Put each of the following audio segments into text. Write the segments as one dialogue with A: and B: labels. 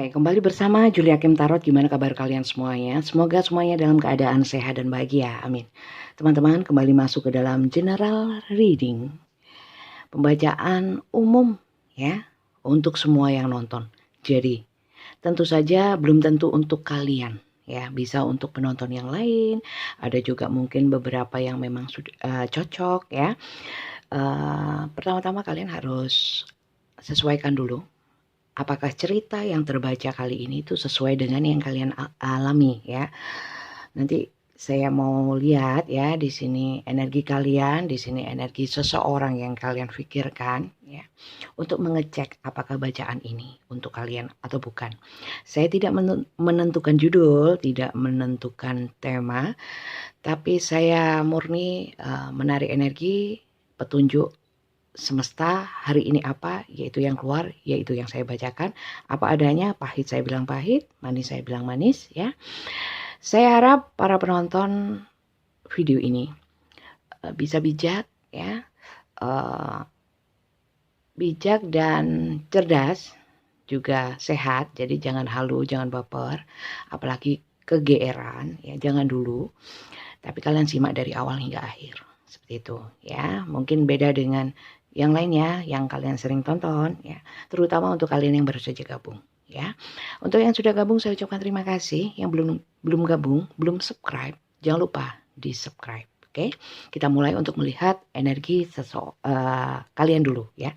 A: Hai, kembali bersama Julia Kim Tarot. Gimana kabar kalian semuanya? Semoga semuanya dalam keadaan sehat dan bahagia. Amin. Teman-teman, kembali masuk ke dalam general reading. Pembacaan umum ya, untuk semua yang nonton. Jadi, tentu saja belum tentu untuk kalian. Ya, bisa untuk penonton yang lain. Ada juga mungkin beberapa yang memang sudah cocok ya. Pertama-tama kalian harus sesuaikan dulu. Apakah cerita yang terbaca kali ini itu sesuai dengan yang kalian alami ya. Nanti saya mau lihat ya di sini energi kalian, di sini energi seseorang yang kalian pikirkan ya. Untuk mengecek apakah bacaan ini untuk kalian atau bukan. Saya tidak menentukan judul, tidak menentukan tema, tapi saya murni menarik energi, petunjuk semesta hari ini apa, yaitu yang keluar, yaitu yang saya bacakan. Apa adanya, pahit saya bilang pahit, manis saya bilang manis ya. Saya harap para penonton video ini bisa bijak ya, bijak dan cerdas, juga sehat. Jadi jangan halu, jangan baper, apalagi kegeeran ya, jangan dulu. Tapi kalian simak dari awal hingga akhir seperti itu ya. Mungkin beda dengan yang lainnya yang kalian sering tonton ya, terutama untuk kalian yang baru saja gabung ya. Untuk yang sudah gabung saya ucapkan terima kasih. Yang belum gabung, belum subscribe, jangan lupa di subscribe. Oke, kita mulai untuk melihat energi kalian dulu ya.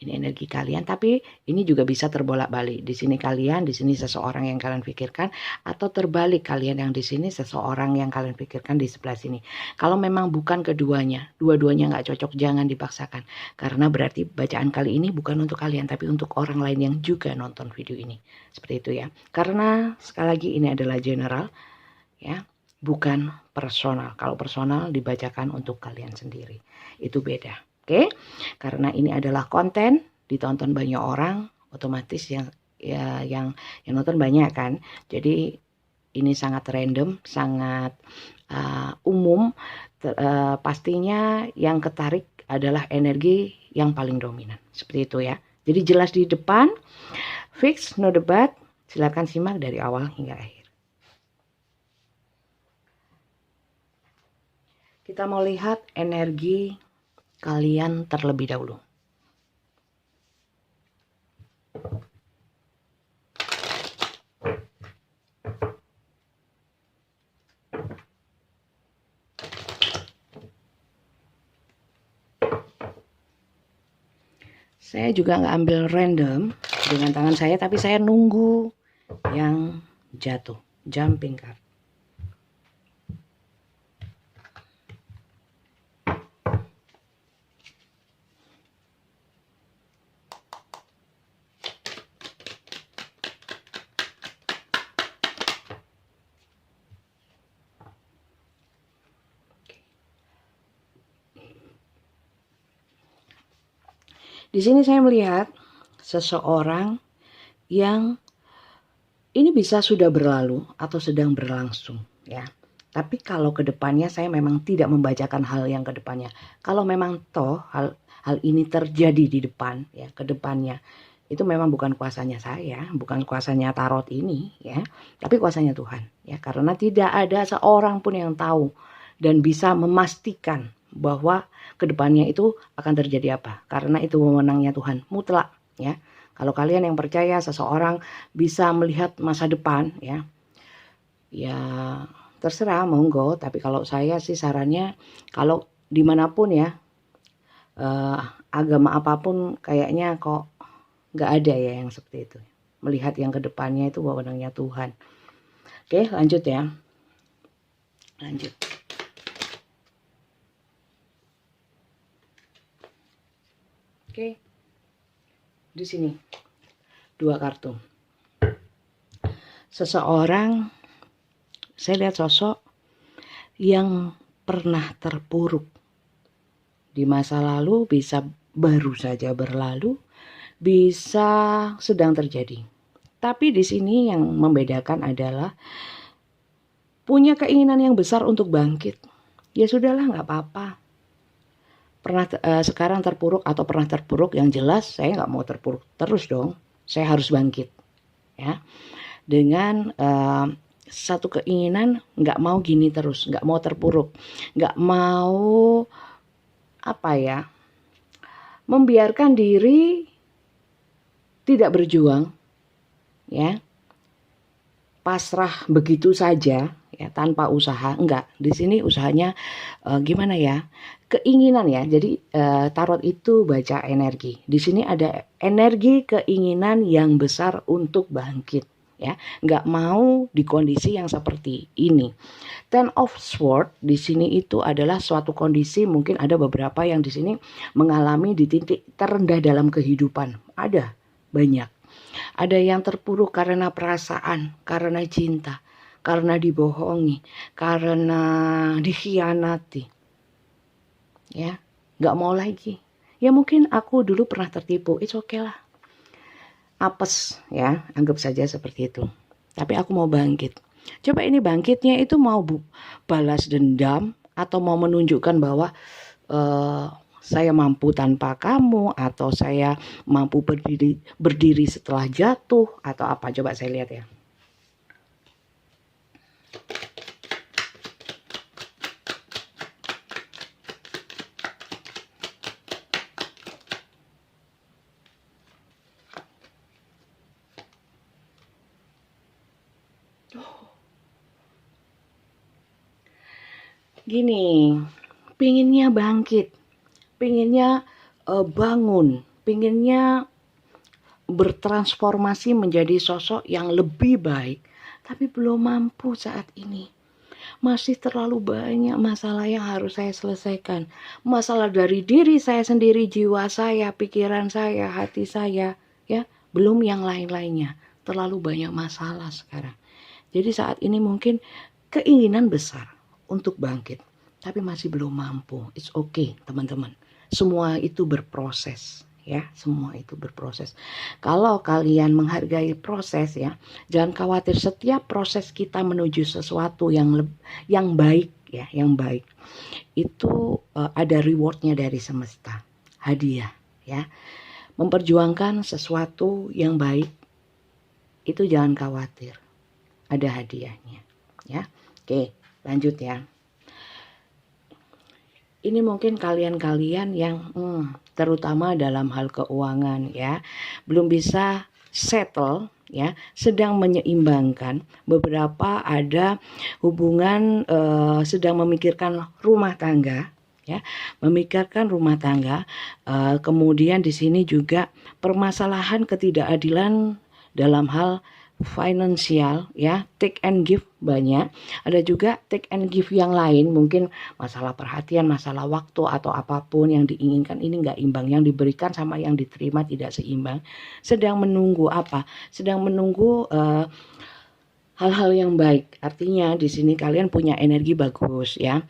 A: Ini energi kalian, tapi ini juga bisa terbolak-balik. Di sini kalian, di sini seseorang yang kalian pikirkan, atau terbalik kalian yang di sini seseorang yang kalian pikirkan di sebelah sini. Kalau memang bukan keduanya, dua-duanya nggak cocok, jangan dipaksakan. Karena berarti bacaan kali ini bukan untuk kalian, tapi untuk orang lain yang juga nonton video ini. Seperti itu ya. Karena sekali lagi ini adalah general ya, bukan personal. Kalau personal dibacakan untuk kalian sendiri. Itu beda. Oke, karena ini adalah konten ditonton banyak orang, otomatis yang nonton banyak kan. Jadi ini sangat random, sangat umum. Pastinya yang ketarik adalah energi yang paling dominan. Seperti itu ya. Jadi jelas di depan, fix, no debat. Silakan simak dari awal hingga akhir. Kita mau lihat energi kalian terlebih dahulu. Saya juga nggak ambil random dengan tangan saya, tapi saya nunggu yang jatuh, jumping card. Di sini saya melihat seseorang yang ini bisa sudah berlalu atau sedang berlangsung ya. Tapi kalau ke depannya saya memang tidak membacakan hal yang ke depannya. Kalau memang toh hal ini terjadi di depan ya, ke depannya itu memang bukan kuasanya saya, bukan kuasanya tarot ini ya, tapi kuasanya Tuhan ya. Karena tidak ada seorang pun yang tahu dan bisa memastikan bahwa kedepannya itu akan terjadi apa, karena itu wewenangnya Tuhan mutlak ya. Kalau kalian yang percaya seseorang bisa melihat masa depan ya, ya terserah monggo. Tapi kalau saya sih sarannya, kalau dimanapun ya, agama apapun kayaknya kok nggak ada ya yang seperti itu, melihat yang kedepannya itu wewenangnya Tuhan. Oke, lanjut ya, lanjut. Oke, di sini 2 kartu. Seseorang, saya lihat sosok yang pernah terpuruk di masa lalu, bisa baru saja berlalu, bisa sedang terjadi. Tapi di sini yang membedakan adalah punya keinginan yang besar untuk bangkit. Ya sudahlah, nggak apa-apa. Pernah sekarang terpuruk atau pernah terpuruk, yang jelas saya nggak mau terpuruk terus dong. Saya harus bangkit ya, dengan satu keinginan nggak mau gini terus, nggak mau terpuruk, nggak mau membiarkan diri tidak berjuang, ya, pasrah begitu saja, ya, tanpa usaha. Enggak, di sini usahanya gimana ya, keinginan ya. Jadi tarot itu baca energi. Di sini ada energi keinginan yang besar untuk bangkit, ya, nggak mau di kondisi yang seperti ini. Ten of Swords di sini itu adalah suatu kondisi, mungkin ada beberapa yang di sini mengalami di titik terendah dalam kehidupan. Ada banyak. Ada yang terpuruk karena perasaan, karena cinta, karena dibohongi, karena dikhianati. Ya, nggak mau lagi. Ya mungkin aku dulu pernah tertipu, it's okay lah. Apes ya, anggap saja seperti itu. Tapi aku mau bangkit. Coba ini bangkitnya itu mau balas dendam atau mau menunjukkan bahwa saya mampu tanpa kamu, atau saya mampu berdiri setelah jatuh, atau apa? Coba saya lihat ya. Gini, pinginnya bangkit, pinginnya bangun, pinginnya bertransformasi menjadi sosok yang lebih baik, tapi belum mampu saat ini. Masih terlalu banyak masalah yang harus saya selesaikan. Masalah dari diri saya sendiri, jiwa saya, pikiran saya, hati saya, ya, belum yang lain-lainnya. Terlalu banyak masalah sekarang. Jadi saat ini mungkin keinginan besar untuk bangkit, tapi masih belum mampu. It's okay, teman-teman. Semua itu berproses, ya, semua itu berproses. Kalau kalian menghargai proses, ya, jangan khawatir. Setiap proses kita menuju sesuatu yang baik, ya, yang baik itu ada rewardnya dari semesta, hadiah, ya. Memperjuangkan sesuatu yang baik itu jangan khawatir, ada hadiahnya, ya. Oke, lanjut ya. Ini mungkin kalian-kalian yang terutama dalam hal keuangan, ya, belum bisa settle, ya, sedang menyeimbangkan. Beberapa ada hubungan sedang memikirkan rumah tangga, ya, memikirkan rumah tangga. Kemudian di sini juga permasalahan ketidakadilan dalam hal finansial, ya, take and give banyak. Ada juga take and give yang lain, mungkin masalah perhatian, masalah waktu, atau apapun yang diinginkan ini nggak imbang, yang diberikan sama yang diterima tidak seimbang. Sedang menunggu apa? Sedang menunggu hal-hal yang baik. Artinya di sini kalian punya energi bagus, ya.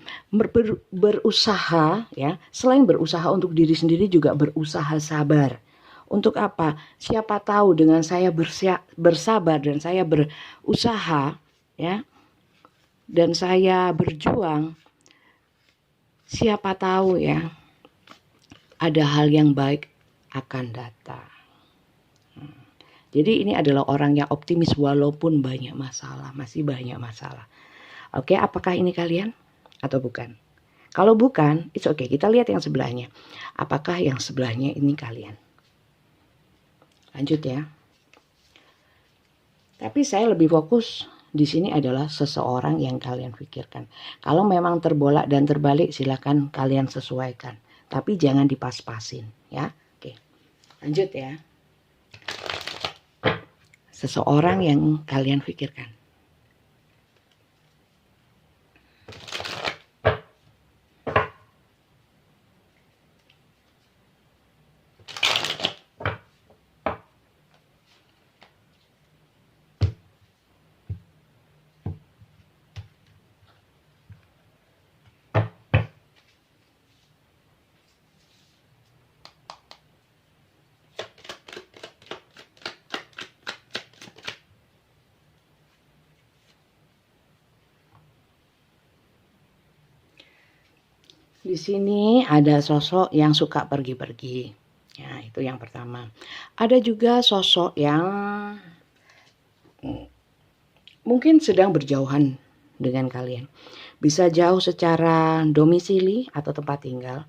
A: Berusaha, ya. Selain berusaha untuk diri sendiri juga berusaha sabar. Untuk apa? Siapa tahu dengan saya bersabar dan saya berusaha, ya, dan saya berjuang, siapa tahu, ya, ada hal yang baik akan datang. Jadi ini adalah orang yang optimis walaupun banyak masalah, masih banyak masalah. Oke, apakah ini kalian atau bukan? Kalau bukan, it's okay. Kita lihat yang sebelahnya. Apakah yang sebelahnya ini kalian? Lanjut ya. Tapi saya lebih fokus di sini adalah seseorang yang kalian pikirkan. Kalau memang terbolak dan terbalik, silakan kalian sesuaikan. Tapi jangan dipas-pasin, ya. Oke, lanjut ya. Seseorang yang kalian pikirkan. Di sini ada sosok yang suka pergi-pergi. Ya, itu yang pertama. Ada juga sosok yang mungkin sedang berjauhan dengan kalian. Bisa jauh secara domisili atau tempat tinggal.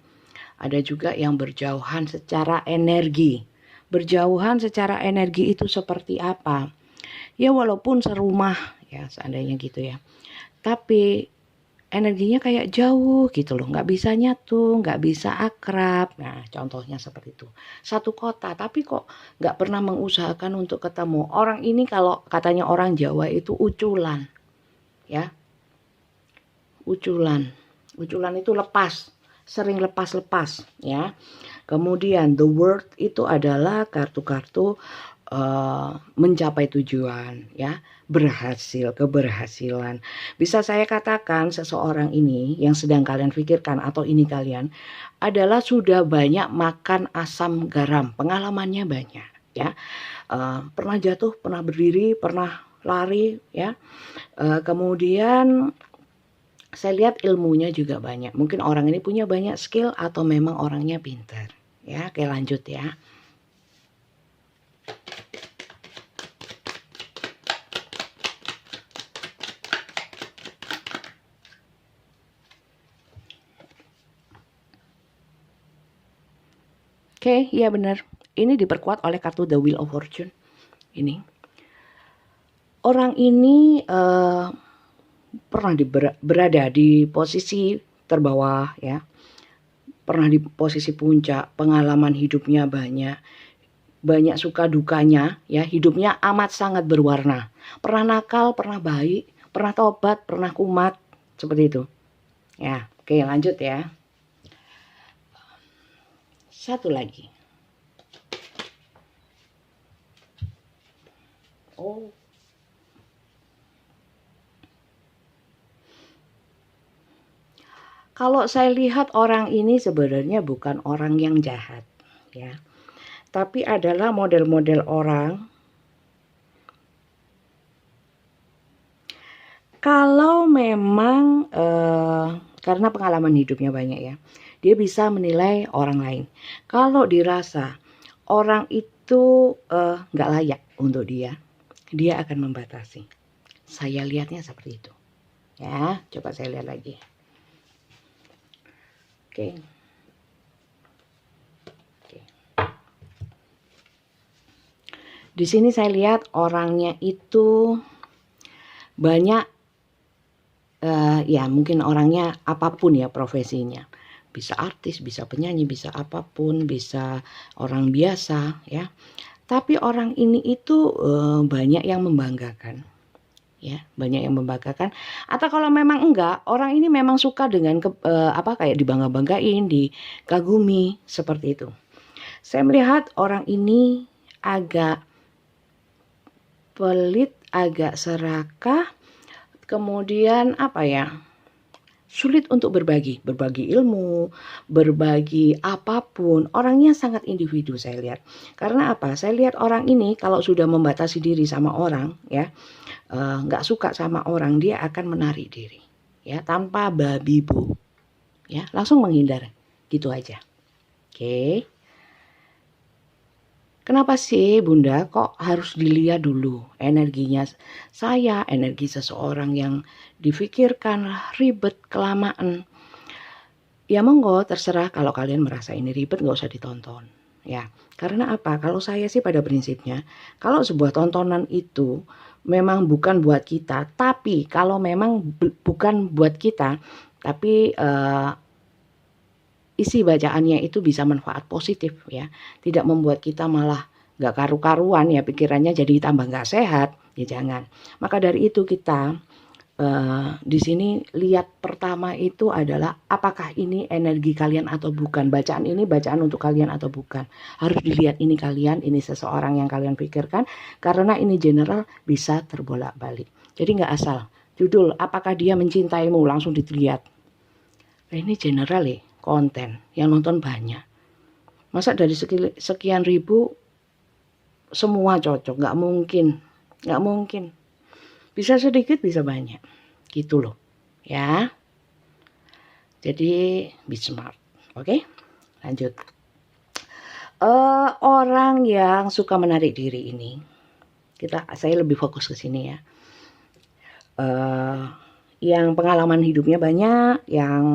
A: Ada juga yang berjauhan secara energi. Berjauhan secara energi itu seperti apa? Ya walaupun serumah ya seandainya gitu ya. Tapi energinya kayak jauh gitu loh, nggak bisa nyatu, nggak bisa akrab. Nah, contohnya seperti itu. Satu kota, tapi kok nggak pernah mengusahakan untuk ketemu. Orang ini kalau katanya orang Jawa itu uculan, ya, uculan. Uculan itu lepas, sering lepas-lepas, ya. Kemudian the word itu adalah kartu-kartu mencapai tujuan, ya, berhasil, keberhasilan. Bisa saya katakan seseorang ini yang sedang kalian pikirkan atau ini kalian adalah sudah banyak makan asam garam, pengalamannya banyak, ya. Pernah jatuh, pernah berdiri, pernah lari, ya. Kemudian saya lihat ilmunya juga banyak. Mungkin orang ini punya banyak skill atau memang orangnya pintar, ya. Oke, lanjut ya. Oke, iya benar. Ini diperkuat oleh kartu The Wheel of Fortune. Ini. Orang ini pernah berada di posisi terbawah, ya. Pernah di posisi puncak, pengalaman hidupnya banyak. Banyak suka dukanya, ya. Hidupnya amat sangat berwarna. Pernah nakal, pernah baik, pernah tobat, pernah kumat, seperti itu. Ya, oke, lanjut ya. Satu lagi. Oh. Kalau saya lihat orang ini sebenarnya bukan orang yang jahat, ya. Tapi adalah model-model orang. Kalau memang karena pengalaman hidupnya banyak ya, dia bisa menilai orang lain. Kalau dirasa orang itu nggak layak untuk dia akan membatasi. Saya lihatnya seperti itu. Ya, coba saya lihat lagi. Oke. Di sini saya lihat orangnya itu banyak, ya mungkin orangnya apapun ya profesinya. Bisa artis, bisa penyanyi, bisa apapun, bisa orang biasa ya. Tapi orang ini itu banyak yang membanggakan. Ya, banyak yang membanggakan. Atau kalau memang enggak, orang ini memang suka dengan kayak dibangga-banggain, dikagumi seperti itu. Saya melihat orang ini agak pelit, agak serakah, kemudian sulit untuk berbagi ilmu, berbagi apapun. Orangnya sangat individu saya lihat. Karena apa? Saya lihat orang ini kalau sudah membatasi diri sama orang, ya, nggak suka sama orang, dia akan menarik diri, ya, tanpa babi bu, ya, langsung menghindar, gitu aja. Oke. Kenapa sih Bunda kok harus dilihat dulu energinya saya, energi seseorang yang difikirkan ribet, kelamaan. Ya monggo terserah kalau kalian merasa ini ribet nggak usah ditonton. Ya, karena apa? Kalau saya sih pada prinsipnya, kalau sebuah tontonan itu memang bukan buat kita, tapi kalau memang bukan buat kita, tapi isi bacaannya itu bisa manfaat positif ya, tidak membuat kita malah nggak karu-karuan ya pikirannya jadi tambah nggak sehat, ya jangan. Maka dari itu kita di sini lihat pertama itu adalah apakah ini energi kalian atau bukan, bacaan ini bacaan untuk kalian atau bukan, harus dilihat ini kalian, ini seseorang yang kalian pikirkan, karena ini general bisa terbolak-balik. Jadi nggak asal judul apakah dia mencintaimu langsung dilihat. Nah, ini general ya, konten yang nonton banyak. Masa dari sekian ribu semua cocok? Nggak mungkin. Bisa sedikit, bisa banyak. Gitu loh. Ya. Jadi be smart. Oke? Lanjut. Orang yang suka menarik diri ini, saya lebih fokus ke sini ya. Yang pengalaman hidupnya banyak, yang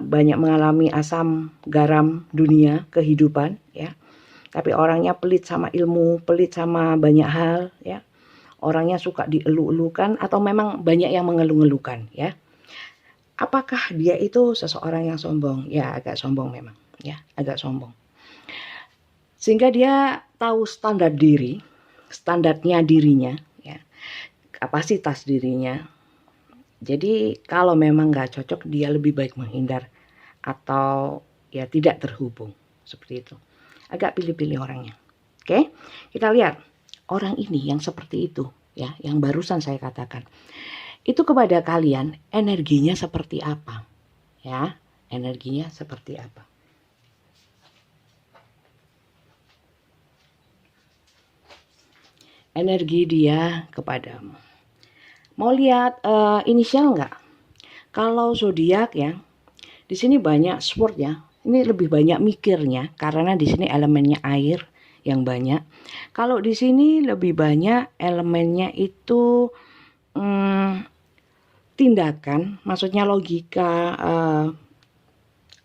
A: banyak mengalami asam garam dunia kehidupan ya. Tapi orangnya pelit sama ilmu, pelit sama banyak hal ya. Orangnya suka dielu-elukan atau memang banyak yang mengeluh-ngeluhkan ya. Apakah dia itu seseorang yang sombong? Ya, agak sombong memang ya, agak sombong. Sehingga dia tahu standar diri, standarnya dirinya ya, kapasitas dirinya. Jadi kalau memang nggak cocok, dia lebih baik menghindar atau ya tidak terhubung, seperti itu. Agak pilih-pilih orangnya. Oke, kita lihat orang ini yang seperti itu ya, yang barusan saya katakan. Itu kepada kalian energinya seperti apa? Ya, energinya seperti apa? Energi dia kepadamu. Mau lihat inisial nggak? Kalau zodiak ya, di sini banyak sword ya. Ini lebih banyak mikirnya karena di sini elemennya air yang banyak. Kalau di sini lebih banyak elemennya itu tindakan, maksudnya logika,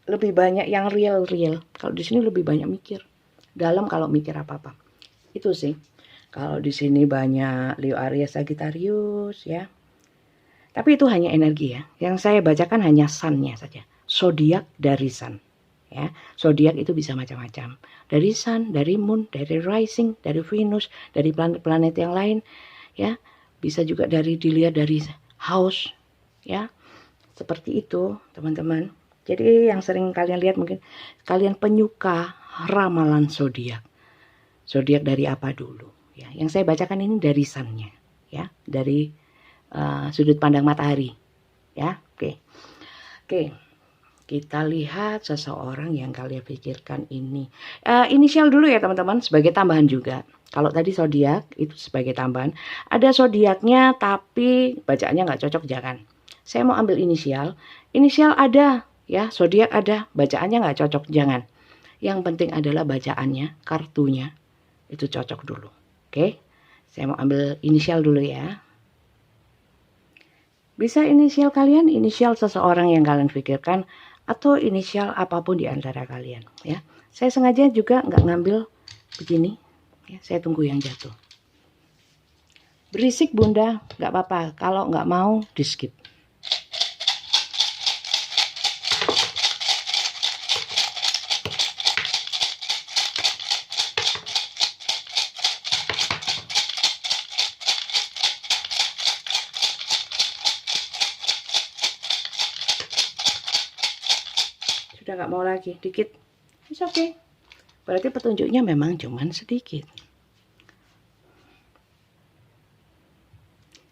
A: lebih banyak yang real. Kalau di sini lebih banyak mikir. Dalam kalau mikir apa-apa. Itu sih. Kalau di sini banyak Leo, Aries, Sagittarius ya. Tapi itu hanya energi ya. Yang saya bacakan hanya sun-nya saja. Zodiak dari sun. Ya, zodiak itu bisa macam-macam. Dari sun, dari moon, dari rising, dari Venus, dari planet-planet yang lain ya. Bisa juga dilihat dari house ya. Seperti itu, teman-teman. Jadi yang sering kalian lihat mungkin kalian penyuka ramalan zodiak. Zodiak dari apa dulu ya. Yang saya bacakan ini dari sun-nya ya, dari sudut pandang matahari ya. Oke, kita lihat seseorang yang kalian pikirkan ini. Inisial dulu ya teman-teman, sebagai tambahan juga. Kalau tadi zodiak itu sebagai tambahan, ada zodiaknya tapi bacaannya nggak cocok, jangan. Saya mau ambil inisial ada ya, zodiak ada, bacaannya nggak cocok, jangan. Yang penting adalah bacaannya, kartunya itu cocok dulu. Oke, saya mau ambil inisial dulu ya. Bisa inisial kalian, inisial seseorang yang kalian pikirkan, atau inisial apapun di antara kalian ya. Saya sengaja juga nggak ngambil begini ya, saya tunggu yang jatuh. Berisik bunda, nggak apa-apa, kalau nggak mau di skip. Sudah nggak mau lagi, dikit, it's okay. Berarti petunjuknya memang cuman sedikit.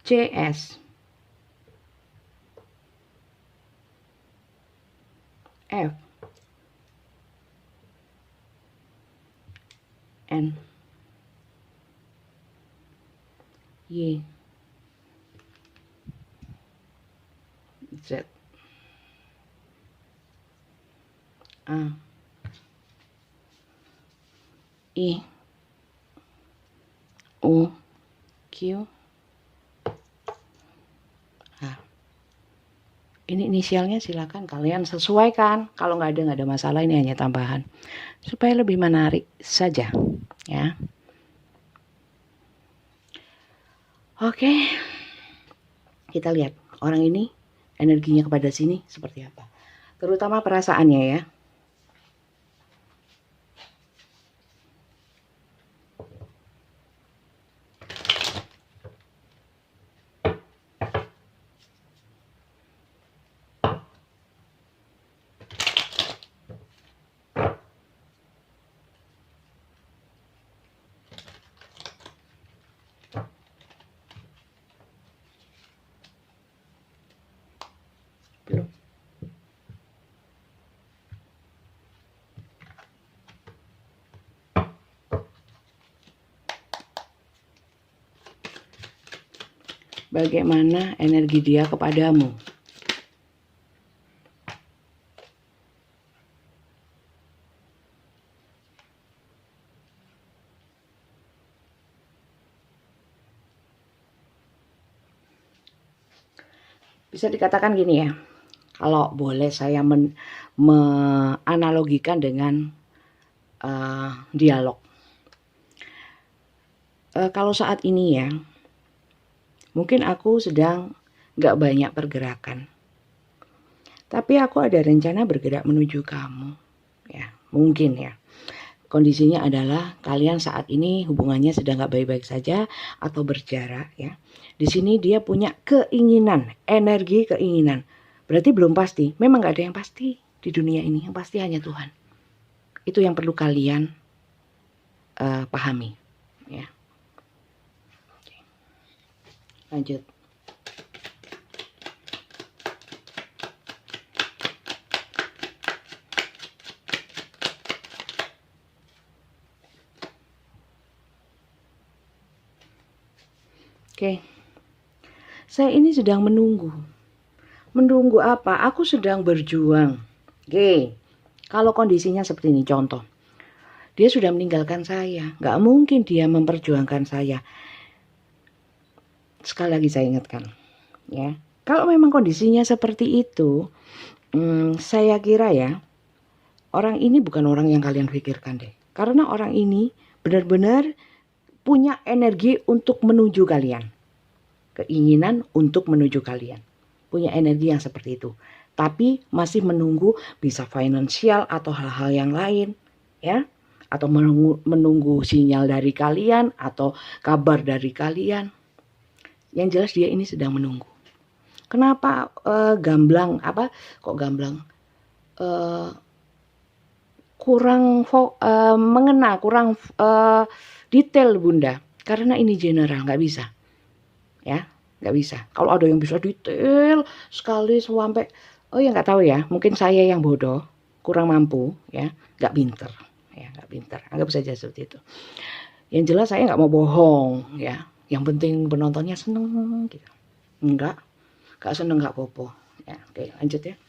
A: CS, F, N, Y, Z, A, I, U, Q, H. Ini inisialnya silakan kalian sesuaikan. Kalau nggak ada masalah, ini hanya tambahan supaya lebih menarik saja ya. Oke, kita lihat orang ini energinya kepada sini seperti apa, terutama perasaannya ya. Belum. Bagaimana energi dia kepadamu? Bisa dikatakan gini ya, kalau boleh saya menganalogikan dengan dialog. Kalau saat ini ya, mungkin aku sedang nggak banyak pergerakan, tapi aku ada rencana bergerak menuju kamu. Ya, mungkin ya. Kondisinya adalah kalian saat ini hubungannya sedang nggak baik-baik saja atau berjarak ya. Di sini dia punya keinginan, energi keinginan. Berarti belum pasti. Memang nggak ada yang pasti di dunia ini. Yang pasti hanya Tuhan. Itu yang perlu kalian pahami. Ya. Oke. Lanjut. Oke. Saya ini sedang menunggu. Menunggu apa? Aku sedang berjuang. Oke. Kalau kondisinya seperti ini, contoh. Dia sudah meninggalkan saya. Nggak mungkin dia memperjuangkan saya. Sekali lagi saya ingatkan. Ya. Kalau memang kondisinya seperti itu, saya kira ya, orang ini bukan orang yang kalian pikirkan deh. Karena orang ini benar-benar punya energi untuk menuju kalian. Keinginan untuk menuju kalian. Punya energi yang seperti itu. Tapi masih menunggu bisa finansial atau hal-hal yang lain. Ya. Atau menunggu sinyal dari kalian atau kabar dari kalian. Yang jelas dia ini sedang menunggu. Kenapa gamblang apa? Kok gamblang? Kurang mengena, kurang detail Bunda. Karena ini general, nggak bisa. Ya, nggak bisa. Kalau ada yang bisa detail sekali sampai, oh ya nggak tahu ya. Mungkin saya yang bodoh, kurang mampu, ya, nggak pinter, ya nggak pinter. Anggap saja seperti itu. Yang jelas saya nggak mau bohong, ya. Yang penting penontonnya seneng, gitu. Nggak seneng nggak popo. Ya, oke lanjut ya.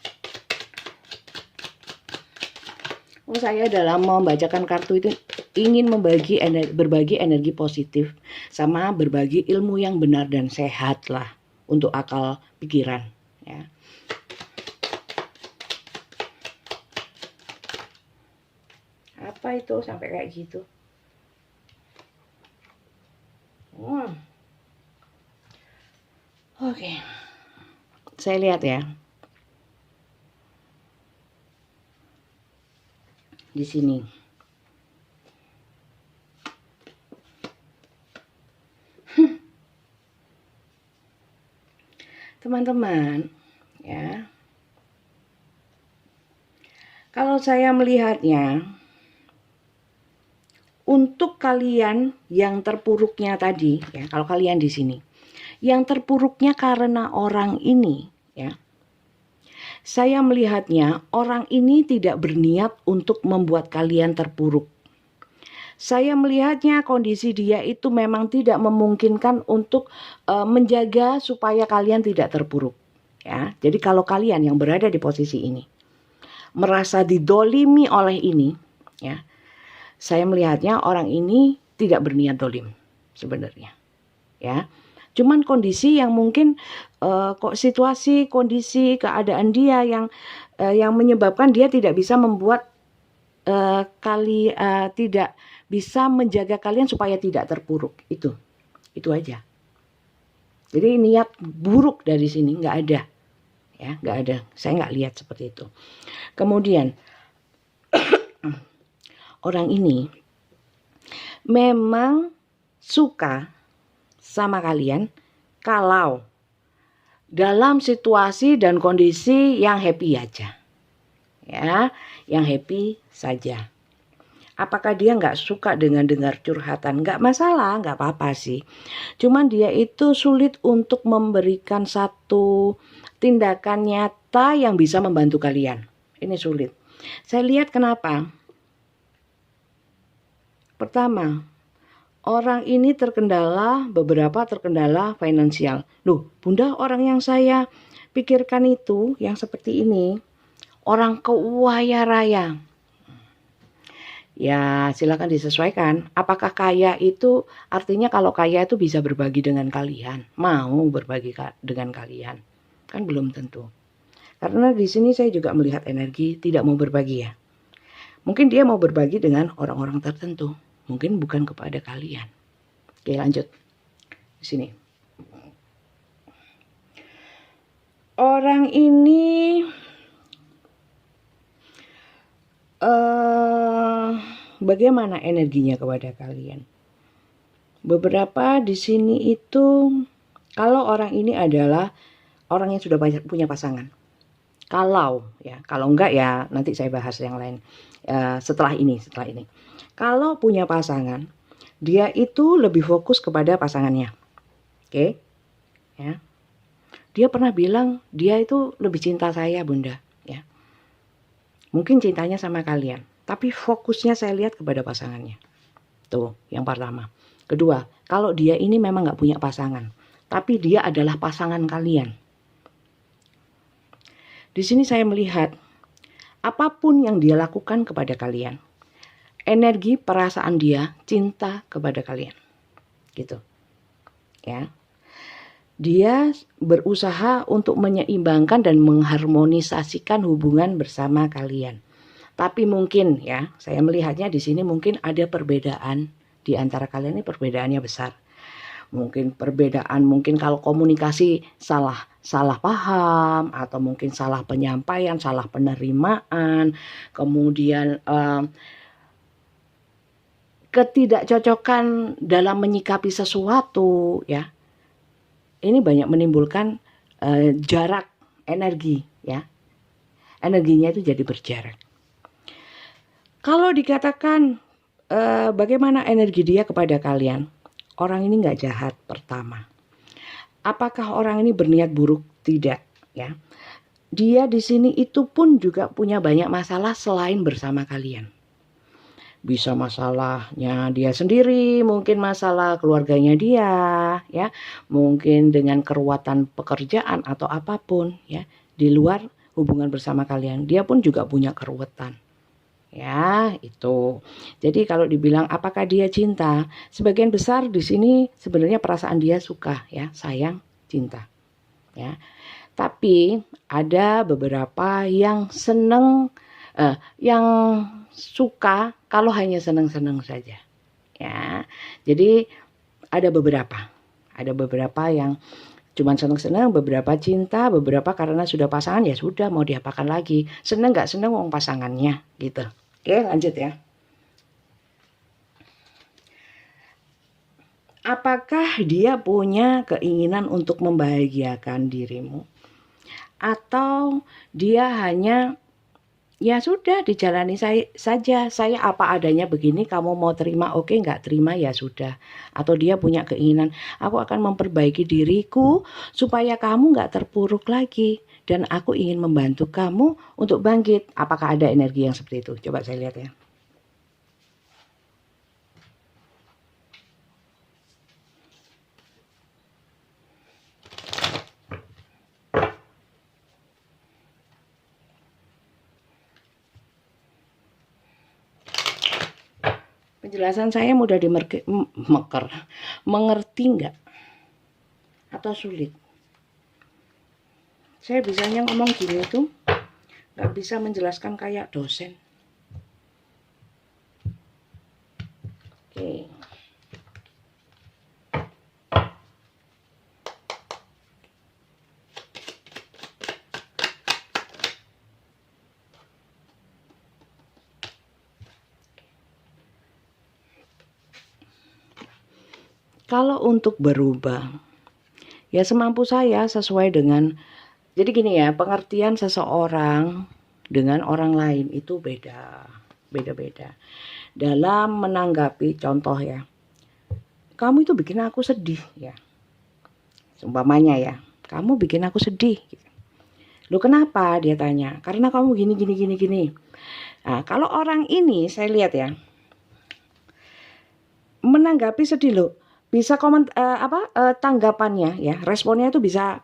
A: Saya dalam membacakan kartu itu ingin berbagi energi positif sama berbagi ilmu yang benar dan sehat lah untuk akal pikiran ya. Apa itu sampai kayak gitu? Oke. Saya lihat ya. Di sini. Teman-teman, ya. Kalau saya melihatnya, untuk kalian yang terpuruknya tadi, ya, kalau kalian di sini, yang terpuruknya karena orang ini, ya. Saya melihatnya orang ini tidak berniat untuk membuat kalian terpuruk. Saya melihatnya kondisi dia itu memang tidak memungkinkan untuk menjaga supaya kalian tidak terpuruk. Ya, jadi kalau kalian yang berada di posisi ini merasa didolimi oleh ini, ya, saya melihatnya orang ini tidak berniat dolim sebenarnya. Ya, cuman kondisi yang mungkin kok situasi, kondisi, keadaan dia yang menyebabkan dia tidak bisa membuat tidak bisa menjaga kalian supaya tidak terpuruk. Itu aja. Jadi niat buruk dari sini nggak ada, ya nggak ada. Saya nggak lihat seperti itu. Kemudian orang ini memang suka sama kalian kalau dalam situasi dan kondisi yang happy aja, ya, yang happy saja. Apakah dia nggak suka dengan dengar curhatan? Nggak masalah, nggak apa-apa sih. Cuman dia itu sulit untuk memberikan satu tindakan nyata yang bisa membantu kalian. Ini sulit. Saya lihat kenapa. Pertama, orang ini beberapa terkendala finansial. Loh, Bunda, orang yang saya pikirkan itu, yang seperti ini, orang kaya raya. Ya, silakan disesuaikan. Apakah kaya itu artinya kalau kaya itu bisa berbagi dengan kalian? Mau berbagi dengan kalian? Kan belum tentu. Karena di sini saya juga melihat energi tidak mau berbagi ya. Mungkin dia mau berbagi dengan orang-orang tertentu, mungkin bukan kepada kalian. Oke, lanjut. Di sini. Orang ini bagaimana energinya kepada kalian? Beberapa di sini itu, kalau orang ini adalah orang yang sudah punya pasangan. Kalau enggak ya nanti saya bahas yang lain setelah ini. Kalau punya pasangan, dia itu lebih fokus kepada pasangannya. Oke? Ya. Dia pernah bilang dia itu lebih cinta saya, Bunda, ya. Mungkin cintanya sama kalian, tapi fokusnya saya lihat kepada pasangannya. Tuh, yang pertama. Kedua, kalau dia ini memang nggak punya pasangan, tapi dia adalah pasangan kalian. Di sini saya melihat apapun yang dia lakukan kepada kalian, energi perasaan dia cinta kepada kalian. Gitu. Ya. Dia berusaha untuk menyeimbangkan dan mengharmonisasikan hubungan bersama kalian. Tapi mungkin ya, saya melihatnya di sini mungkin ada perbedaan di antara kalian, ini perbedaannya besar. Mungkin perbedaan, mungkin kalau komunikasi salah paham, atau mungkin salah penyampaian, salah penerimaan, kemudian ketidakcocokan dalam menyikapi sesuatu ya. Ini banyak menimbulkan jarak energi ya. Energinya itu jadi berjarak. Kalau dikatakan bagaimana energi dia kepada kalian, orang ini nggak jahat pertama. Apakah orang ini berniat buruk? Tidak ya. Dia di sini itu pun juga punya banyak masalah selain bersama kalian. Bisa masalahnya dia sendiri, mungkin masalah keluarganya dia, ya, mungkin dengan keruwetan pekerjaan atau apapun, ya, di luar hubungan bersama kalian, dia pun juga punya keruwetan, ya, itu. Jadi kalau dibilang apakah dia cinta, sebagian besar di sini sebenarnya perasaan dia suka, ya, sayang, cinta, ya. Tapi ada beberapa yang seneng, yang suka kalau hanya senang-senang saja ya. Jadi ada beberapa yang cuma senang-senang, beberapa cinta, beberapa karena sudah pasangan ya sudah, mau diapakan lagi, senang nggak senang wong pasangannya gitu. Oke, lanjut ya. Apakah dia punya keinginan untuk membahagiakan dirimu, atau dia hanya ya sudah dijalani saja, saya apa adanya begini, kamu mau terima oke, nggak terima ya sudah. Atau dia punya keinginan, aku akan memperbaiki diriku supaya kamu nggak terpuruk lagi, dan aku ingin membantu kamu untuk bangkit. Apakah ada energi yang seperti itu? Coba saya lihat ya. Penjelasan saya mudah mengerti nggak? Atau sulit? Saya bisanya ngomong gini tuh, nggak bisa menjelaskan kayak dosen. Oke. Kalau untuk berubah, ya semampu saya sesuai dengan, jadi gini ya, pengertian seseorang dengan orang lain itu beda-beda. Dalam menanggapi contoh ya, kamu itu bikin aku sedih ya, seumpamanya ya, kamu bikin aku sedih. Loh kenapa? Dia tanya. Karena kamu gini. Nah, kalau orang ini saya lihat ya, menanggapi sedih loh. Bisa tanggapannya ya, responnya itu bisa,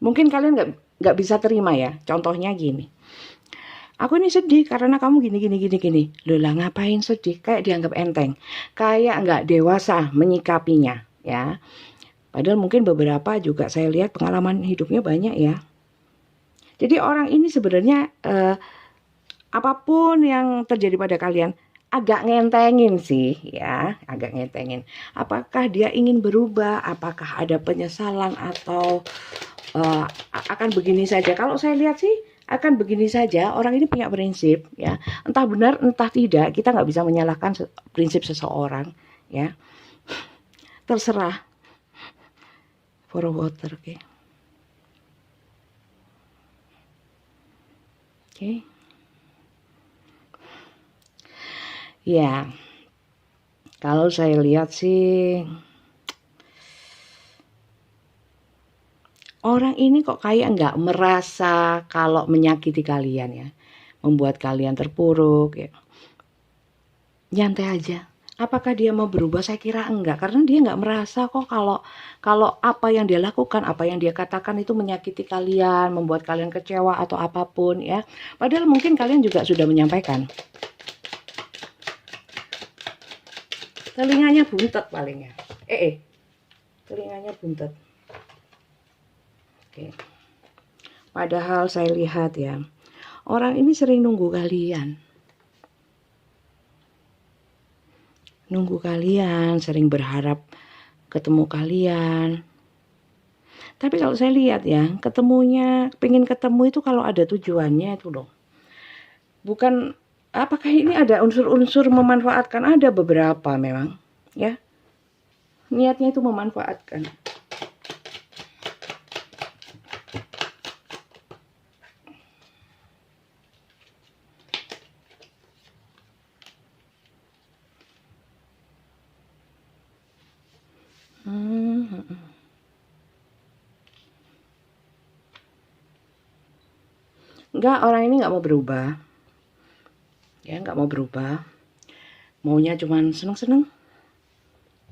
A: mungkin kalian nggak bisa terima ya. Contohnya gini, aku ini sedih karena kamu gini. Loh lah ngapain sedih? Kayak dianggap enteng, kayak nggak dewasa menyikapinya ya. Padahal mungkin beberapa juga saya lihat pengalaman hidupnya banyak ya. Jadi orang ini sebenarnya apapun yang terjadi pada kalian agak ngentengin sih ya, agak ngentengin. Apakah dia ingin berubah, apakah ada penyesalan atau akan begini saja. Kalau saya lihat sih akan begini saja. Orang ini punya prinsip ya, entah benar entah tidak, kita nggak bisa menyalahkan prinsip seseorang ya, terserah. For water, oke. Oke. Ya, kalau saya lihat sih orang ini kok kayak nggak merasa kalau menyakiti kalian ya, membuat kalian terpuruk ya. Nyantai aja. Apakah dia mau berubah? Saya kira enggak, karena dia nggak merasa kok kalau apa yang dia lakukan, apa yang dia katakan itu menyakiti kalian, membuat kalian kecewa atau apapun ya. Padahal mungkin kalian juga sudah menyampaikan. Telinganya buntet palingnya. Telinganya buntet. Oke. Padahal saya lihat ya, orang ini sering nunggu kalian. Nunggu kalian, sering berharap ketemu kalian. Tapi kalau saya lihat ya, ketemunya, pengen ketemu itu kalau ada tujuannya itu loh. Bukan, apakah ini ada unsur-unsur memanfaatkan? Ada beberapa memang ya, niatnya itu memanfaatkan. Enggak, orang ini nggak mau berubah ya, nggak mau berubah, maunya cuman seneng-seneng,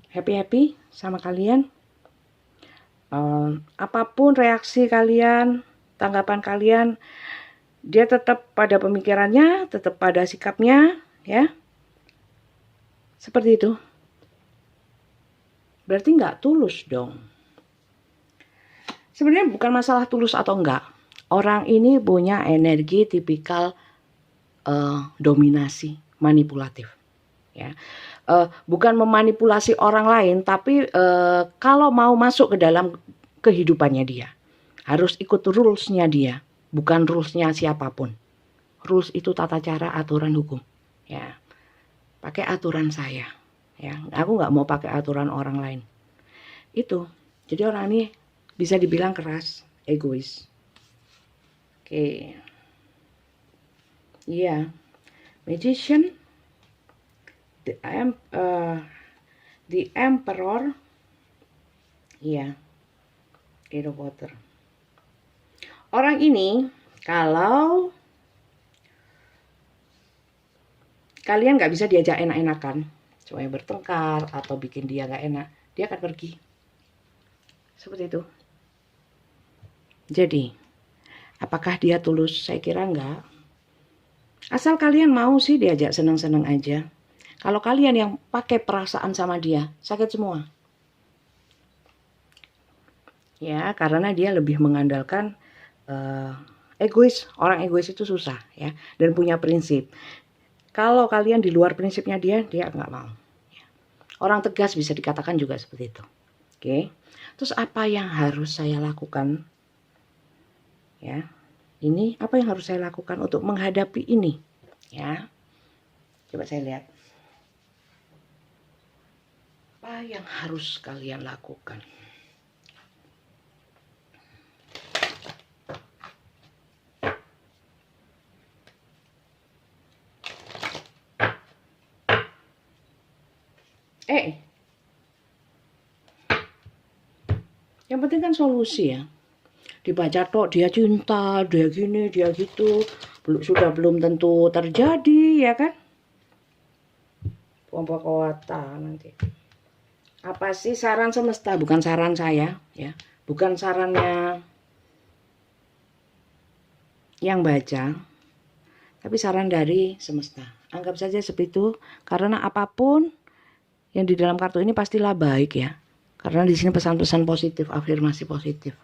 A: happy-happy sama kalian. Apapun reaksi kalian, tanggapan kalian, dia tetap pada pemikirannya, tetap pada sikapnya ya, seperti itu. Berarti nggak tulus dong. Sebenarnya bukan masalah tulus atau enggak. Orang ini punya energi tipikal dominasi, manipulatif ya. Bukan memanipulasi orang lain, tapi kalau mau masuk ke dalam kehidupannya dia, harus ikut rules-nya dia, bukan rules-nya siapapun. Rules itu tata cara, aturan hukum ya. Pakai aturan saya ya, aku nggak mau pakai aturan orang lain. Itu jadi orang ini bisa dibilang keras, egois. Oke. Iya, magician, the emperor, iya, Eight of Water. Orang ini kalau kalian nggak bisa diajak enak-enakan, supaya bertengkar atau bikin dia nggak enak, dia akan pergi. Seperti itu. Jadi, apakah dia tulus? Saya kira enggak. Asal kalian mau sih diajak seneng-seneng aja. Kalau kalian yang pakai perasaan sama dia, sakit semua. Ya, karena dia lebih mengandalkan egois. Orang egois itu susah ya, dan punya prinsip. Kalau kalian di luar prinsipnya dia nggak mau. Orang tegas bisa dikatakan juga seperti itu. Oke. Terus apa yang harus saya lakukan? Ya. Ini apa yang harus saya lakukan untuk menghadapi ini? Ya. Coba saya lihat. Apa yang harus kalian lakukan? Yang penting kan solusi ya. Dibaca tok dia cinta, dia gini, dia gitu, sudah belum tentu terjadi ya kan? Pompa kawata nanti. Apa sih saran semesta? Bukan saran saya ya, bukan sarannya yang baca, tapi saran dari semesta. Anggap saja seperti itu, karena apapun yang di dalam kartu ini pastilah baik ya. Karena di sini pesan-pesan positif, afirmasi positif.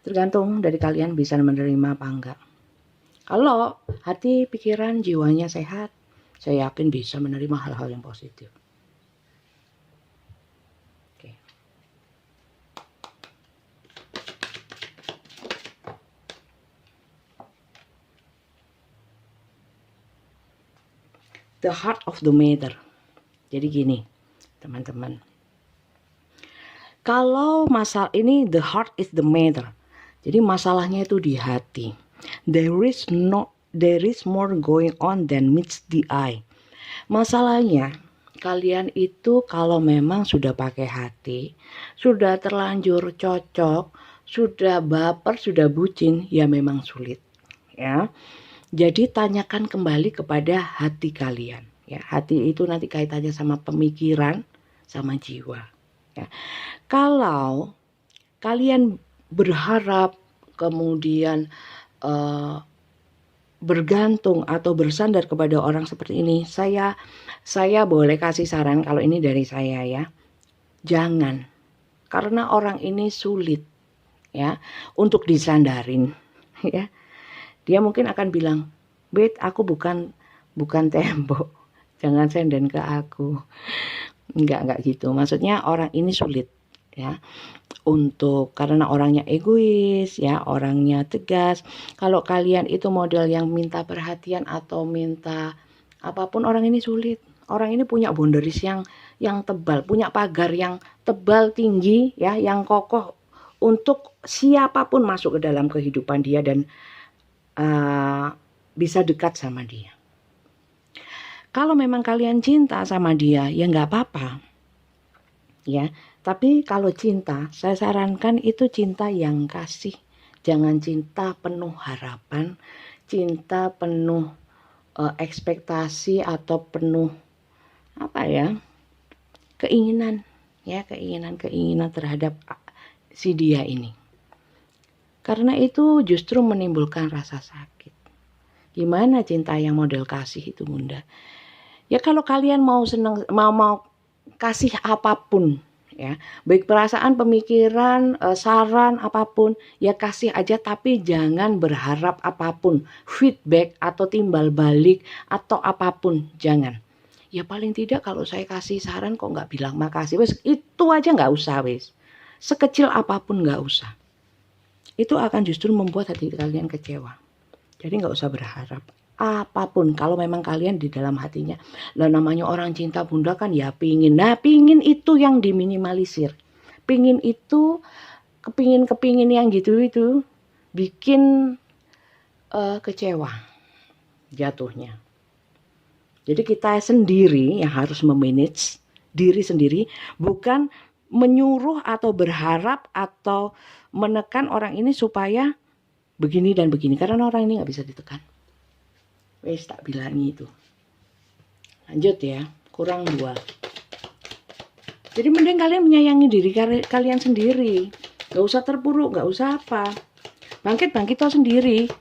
A: Tergantung dari kalian bisa menerima apa enggak. Kalau hati, pikiran, jiwanya sehat, saya yakin bisa menerima hal-hal yang positif. Oke. The heart of the matter. Jadi gini, teman-teman. Kalau masalah ini, the heart is the matter. Jadi masalahnya itu di hati. There is more going on than meets the eye. Masalahnya, kalian itu kalau memang sudah pakai hati, sudah terlanjur cocok, sudah baper, sudah bucin, ya memang sulit. Ya. Jadi tanyakan kembali kepada hati kalian. Ya, hati itu nanti kaitannya sama pemikiran, sama jiwa. Ya. Kalau kalian berharap kemudian bergantung atau bersandar kepada orang seperti ini, saya boleh kasih saran kalau ini dari saya ya. Jangan. Karena orang ini sulit ya untuk disandarin ya. Dia mungkin akan bilang, "Bet, aku bukan tembok. Jangan senden ke aku." Enggak gitu. Maksudnya orang ini sulit ya. Karena orangnya egois ya, orangnya tegas. Kalau kalian itu model yang minta perhatian atau minta apapun, orang ini sulit. Orang ini punya boundaries yang tebal, punya pagar yang tebal, tinggi ya, yang kokoh untuk siapapun masuk ke dalam kehidupan dia dan bisa dekat sama dia. Kalau memang kalian cinta sama dia, ya nggak apa-apa. Ya, tapi kalau cinta, saya sarankan itu cinta yang kasih. Jangan cinta penuh harapan, cinta penuh ekspektasi atau penuh keinginan, ya, keinginan terhadap si dia ini. Karena itu justru menimbulkan rasa sakit. Gimana cinta yang model kasih itu, Bunda? Ya kalau kalian mau kasih apapun ya, baik perasaan, pemikiran, saran apapun, ya kasih aja, tapi jangan berharap apapun, feedback atau timbal balik atau apapun, jangan. Ya paling tidak kalau saya kasih saran kok nggak bilang makasih, wes itu aja nggak usah, wes sekecil apapun nggak usah. Itu akan justru membuat hati kalian kecewa. Jadi nggak usah berharap apapun. Kalau memang kalian di dalam hatinya, lah namanya orang cinta, Bunda, kan ya pingin. Nah pingin itu yang diminimalisir. Pingin itu, kepingin yang gitu itu bikin kecewa jatuhnya. Jadi kita sendiri yang harus memanage diri sendiri, bukan menyuruh atau berharap atau menekan orang ini supaya begini dan begini, karena orang ini nggak bisa ditekan. Wes tak bilang itu. Lanjut ya, kurang 2. Jadi mending kalian menyayangi diri kalian sendiri. Gak usah terpuruk, gak usah apa. Bangkit toh sendiri.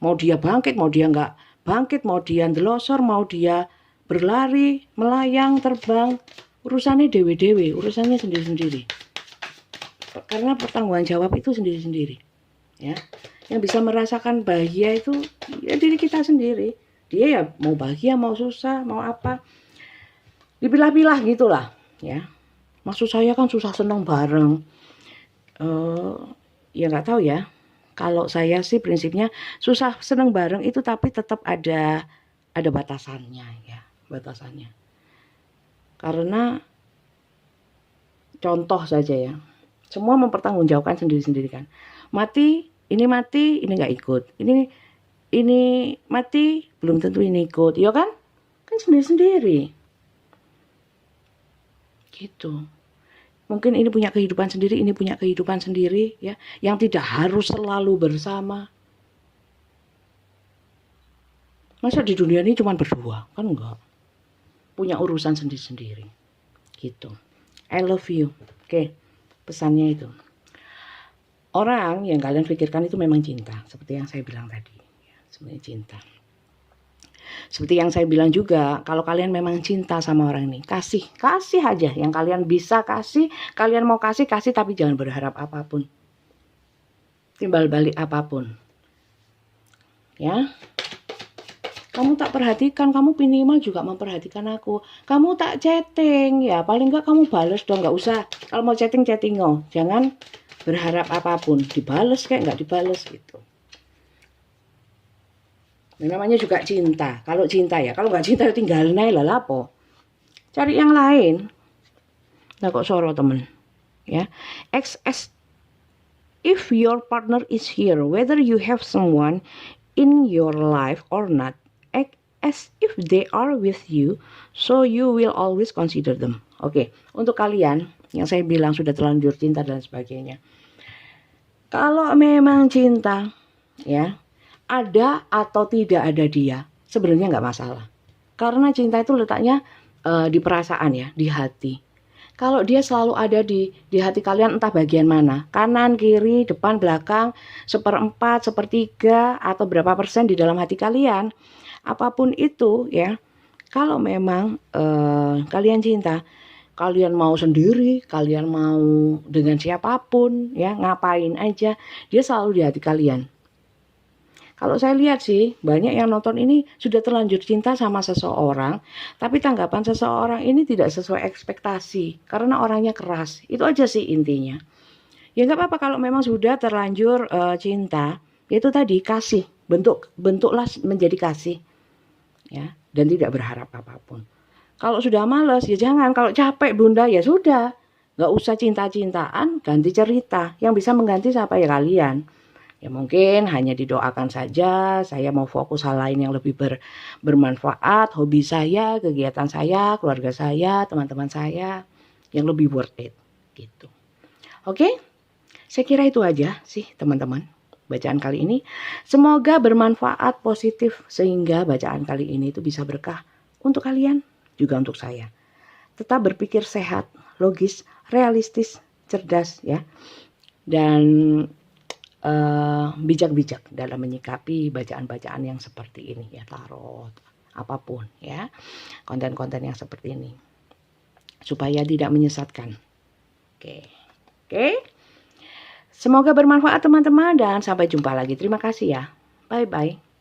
A: Mau dia bangkit, mau dia nggak bangkit, mau dia ndelosor, mau dia berlari, melayang, terbang, urusannya dewe-dewe, urusannya sendiri-sendiri. Karena pertanggungan jawab itu sendiri-sendiri. Ya. Yang bisa merasakan bahagia itu ya diri kita sendiri. Dia ya mau bahagia, mau susah, mau apa, dipilah-pilah gitulah ya. Maksud saya kan susah senang bareng. Ya nggak tahu ya. Kalau saya sih prinsipnya susah senang bareng itu, tapi tetap ada batasannya ya, batasannya. Karena contoh saja ya, semua mempertanggungjawabkan sendiri-sendiri kan. Ini mati, ini nggak ikut. Ini mati, belum tentu ini ikut. Ya kan? Kan sendiri-sendiri. Gitu. Mungkin ini punya kehidupan sendiri, ini punya kehidupan sendiri ya, yang tidak harus selalu bersama. Masa di dunia ini cuma berdua? Kan enggak. Punya urusan sendiri-sendiri. Gitu. I love you. Oke, pesannya itu. Orang yang kalian pikirkan itu memang cinta, seperti yang saya bilang tadi. Sebenarnya cinta. Seperti yang saya bilang juga, kalau kalian memang cinta sama orang ini, kasih aja yang kalian bisa kasih, kalian mau kasih, tapi jangan berharap apapun. timbal balik apapun. Ya. Kamu tak perhatikan, kamu minimal juga memperhatikan aku. Kamu tak chatting, ya paling enggak kamu bales dong, nggak usah. Kalau mau chatting oh, jangan berharap apapun, dibales kayak nggak dibales gitu. Namanya juga cinta. Kalau cinta ya, kalau nggak cinta tinggalin aja lah lapo. Cari yang lain. Nah kok soro temen, ya. If your partner is here, whether you have someone in your life or not, act as if they are with you, so you will always consider them. Oke, untuk kalian yang saya bilang sudah terlanjur cinta dan sebagainya, kalau memang cinta, ya, ada atau tidak ada dia, sebenarnya nggak masalah. Karena cinta itu letaknya di perasaan ya, di hati. Kalau dia selalu ada di hati kalian, entah bagian mana, kanan, kiri, depan, belakang, 1/4, 1/3, atau berapa persen di dalam hati kalian, apapun itu ya, kalau memang kalian cinta, kalian mau sendiri, kalian mau dengan siapapun ya, ngapain aja, dia selalu di hati kalian. Kalau saya lihat sih, banyak yang nonton ini sudah terlanjur cinta sama seseorang, tapi tanggapan seseorang ini tidak sesuai ekspektasi, karena orangnya keras. Itu aja sih intinya. Ya nggak apa-apa kalau memang sudah terlanjur cinta, itu tadi kasih, bentuklah menjadi kasih, ya, dan tidak berharap apapun. Kalau sudah males, ya jangan. Kalau capek bunda, ya sudah, nggak usah cinta-cintaan, ganti cerita. Yang bisa mengganti siapa ya kalian. Ya mungkin hanya didoakan saja, saya mau fokus hal lain yang lebih bermanfaat, hobi saya, kegiatan saya, keluarga saya, teman-teman saya, yang lebih worth it, gitu. Oke, saya kira itu aja sih teman-teman, bacaan kali ini. Semoga bermanfaat positif, sehingga bacaan kali ini itu bisa berkah untuk kalian, juga untuk saya. Tetap berpikir sehat, logis, realistis, cerdas ya, dan bijak-bijak dalam menyikapi bacaan-bacaan yang seperti ini ya, tarot, apapun ya, konten-konten yang seperti ini, supaya tidak menyesatkan. Oke. Semoga bermanfaat teman-teman, dan sampai jumpa lagi. Terima kasih ya. Bye-bye.